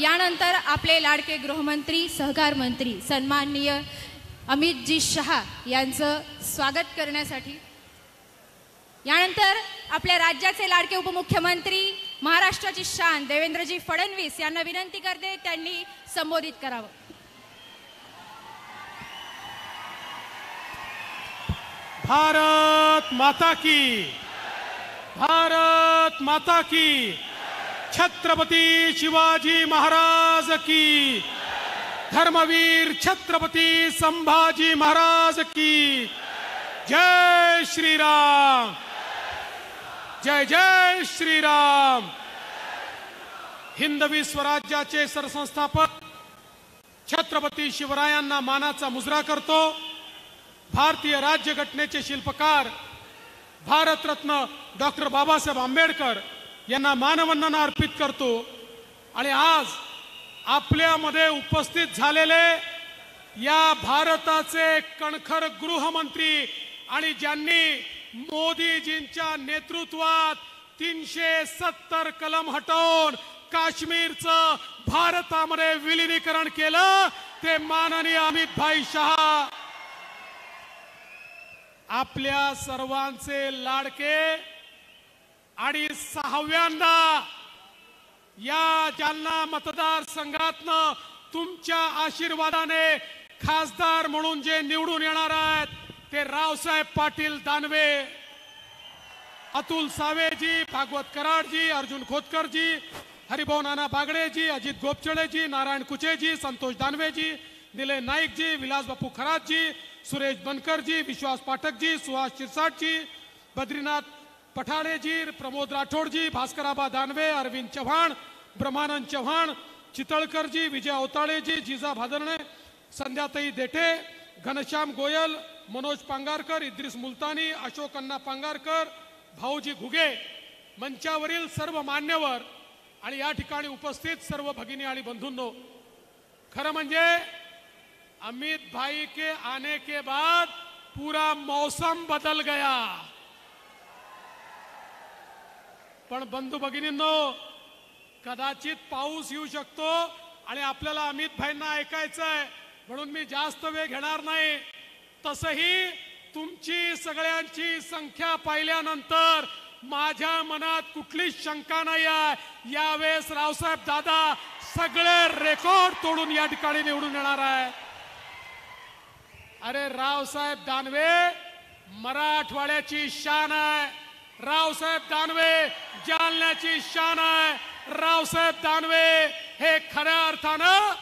यानंतर आपले लाडके गृहमंत्री सहकार मंत्री सन्माननीय अमितजी शहा यांचं स्वागत करण्यासाठी, यानंतर आपल्या राज्याचे लाडके उपमुख्यमंत्री महाराष्ट्राची शान देवेंद्रजी फडणवीस यांना विनंती करते त्यांनी संबोधित करावं। भारत माता की, भारत माता की, छत्रपती शिवाजी महाराज की, धर्मवीर छत्रपती संभाजी महाराज की, जय श्री राम, जय जय श्री राम। हिंदवी स्वराज्याचे सरसंस्थापक छत्रपती शिवरायांना मानाचा मुजरा करतो। भारतीय राज्यघटनेचे शिल्पकार भारतरत्न डॉक्टर बाबासाहेब आंबेडकर यांना मानवंदना अर्पित करतो। आणि आज आपल्यामध्ये उपस्थित झालेले या भारताचे कणखर गृहमंत्री आणि ज्यांनी मोदीजींच्या नेतृत्वात 370 कलम हटवून काश्मीरचं भारतामध्ये विलीनीकरण केलं, ते माननीय अमित भाई शहा, आपल्या सर्वांचे लाडके आणि 6व्यांदा या जालना मतदारसंघातनं तुमच्या आशीर्वादाने खासदार म्हणून जे निवडून येणार आहेत ते रावसाहेब पाटील दानवे, अतुल सावेजी, भागवत कराडजी, अर्जुन खोतकरजी, हरिभाऊ नाना बागडेजी, अजित गोपचडेजी, नारायण कुचेजी, संतोष दानवेजी, निलय नाईकजी, विलास बापू खरातजी, सुरेश बनकरजी, विश्वास पाठकजी, सुहास शिरसाटजी, बद्रीनाथ पठाडेजी, प्रमोद राठोडजी, भास्कराबा दानवे, अरविंद चव्हाण, ब्रह्मानंद चव्हाण, चितळकरजी, विजय अवताळेजी, जिजा भादरणे, संध्याताई देठे, घनश्याम गोयल, मनोज पांगारकर, इद्रिस मुलतानी, अशोक अण्णा पांगारकर, भाऊजी घुगे, मंचावरील सर्व मान्यवर आणि या ठिकाणी उपस्थित सर्व भगिनी आणि बंधूंनो, खरं म्हणजे अमित भाई के आने के बाद पूरा मौसम बदल गया। पण बंधू भगिनींनो, कदाचित पाऊस येऊ शकतो आणि आपल्याला अमित भाईंना ऐकायचंय म्हणून मी जास्त वेळ घेणार नाही। तसही तुमची सगळ्यांची संख्या पाहिल्यानंतर माझ्या मनात कुठलीच शंका नाही आहे, यावेळेस रावसाहेब दादा सगळे रेकॉर्ड तोडून या ठिकाणी निवडून येणार आहे। अरे रावसाहेब दानवे मराठवाड्याची शान आहे, रावसाहेब दानवे जालन्याची शान आहे, रावसाहेब दानवे हे खऱ्या अर्थानं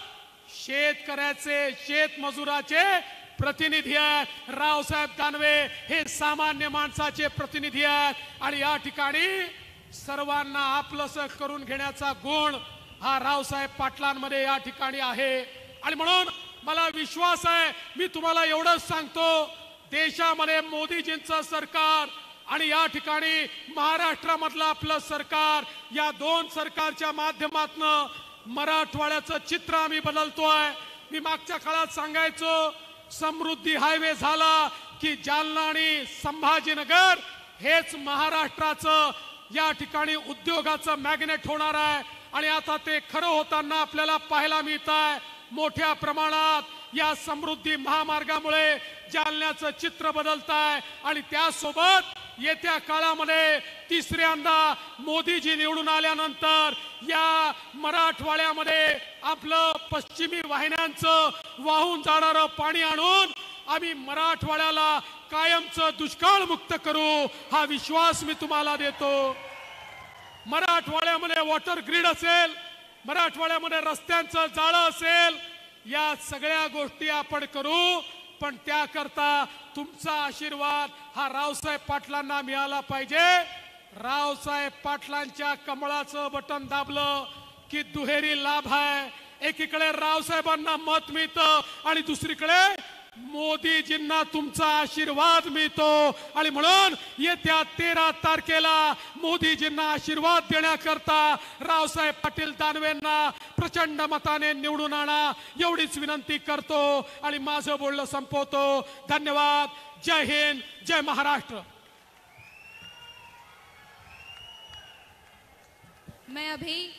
शेतकऱ्याचे, शेतमजुराचे प्रतिनिधी आहेत, रावसाहेब दानवे हे सामान्य माणसाचे प्रतिनिधी आहेत। आणि या ठिकाणी सर्वांना आपलंसं करून घेण्याचा गुण हा रावसाहेब पाटलांमध्ये या ठिकाणी आहे। आणि म्हणून मला विश्वास आहे, मी तुम्हाला एवढंच सांगतो, देशामध्ये मोदीजींचं सरकार आणि या ठिकाणी महाराष्ट्रामधलं आपलं सरकार, या दोन सरकारच्या माध्यमातून मराठवाड्याचं चित्र आम्ही बदलतोय। मी मागच्या काळात सांगायचो, समृद्धी हायवे झाला की जालना आणि संभाजीनगर हेच महाराष्ट्राचं या ठिकाणी उद्योगाचं मॅग्नेट होणार आहे। आणि आता ते खरं होताना आपल्याला पाहायला मिळत आहे। मोठ्या प्रमाणात या समृद्धी महामार्गामुळे जालन्याचं चित्र बदलत आहे आणि त्यासोबत येत्या काळामध्ये तिसऱ्यांदा मोदीजी निवडून आल्यानंतर या मराठवाड्यामध्ये आपलं पश्चिमी वाहिन्यांचं वाहून जाणारं पाणी आणून आम्ही मराठवाड्याला कायमचं दुष्काळ मुक्त करू, हा विश्वास मी तुम्हाला देतो। मराठवाड्यामध्ये वॉटर ग्रीड असेल, मराठवाड्यामध्ये रस्त्यांचं जाळं असेल, या सगळ्या गोष्टी आपण करू, पण त्याकरता तुमचा आशीर्वाद हा रावसाहेब पाटलांना मिळाला पाहिजे। रावसाहेब पाटलांच्या कमळाचं बटन दाबलं की दुहेरी लाभ आहे, एकीकडे रावसाहेबांना मत मिळतं आणि दुसरीकडे मोदीजींना तुमचा आशीर्वाद मिळतो। आणि म्हणून येत्या 13 तारखेला मोदीजींना आशीर्वाद देण्याकरता रावसाहेब पाटील दानवेंना प्रचंड मताने निवडून आणा, एवढीच विनंती करतो आणि माझं बोलणं संपवतो। धन्यवाद। जय हिंद, जय महाराष्ट्र। मैं अभी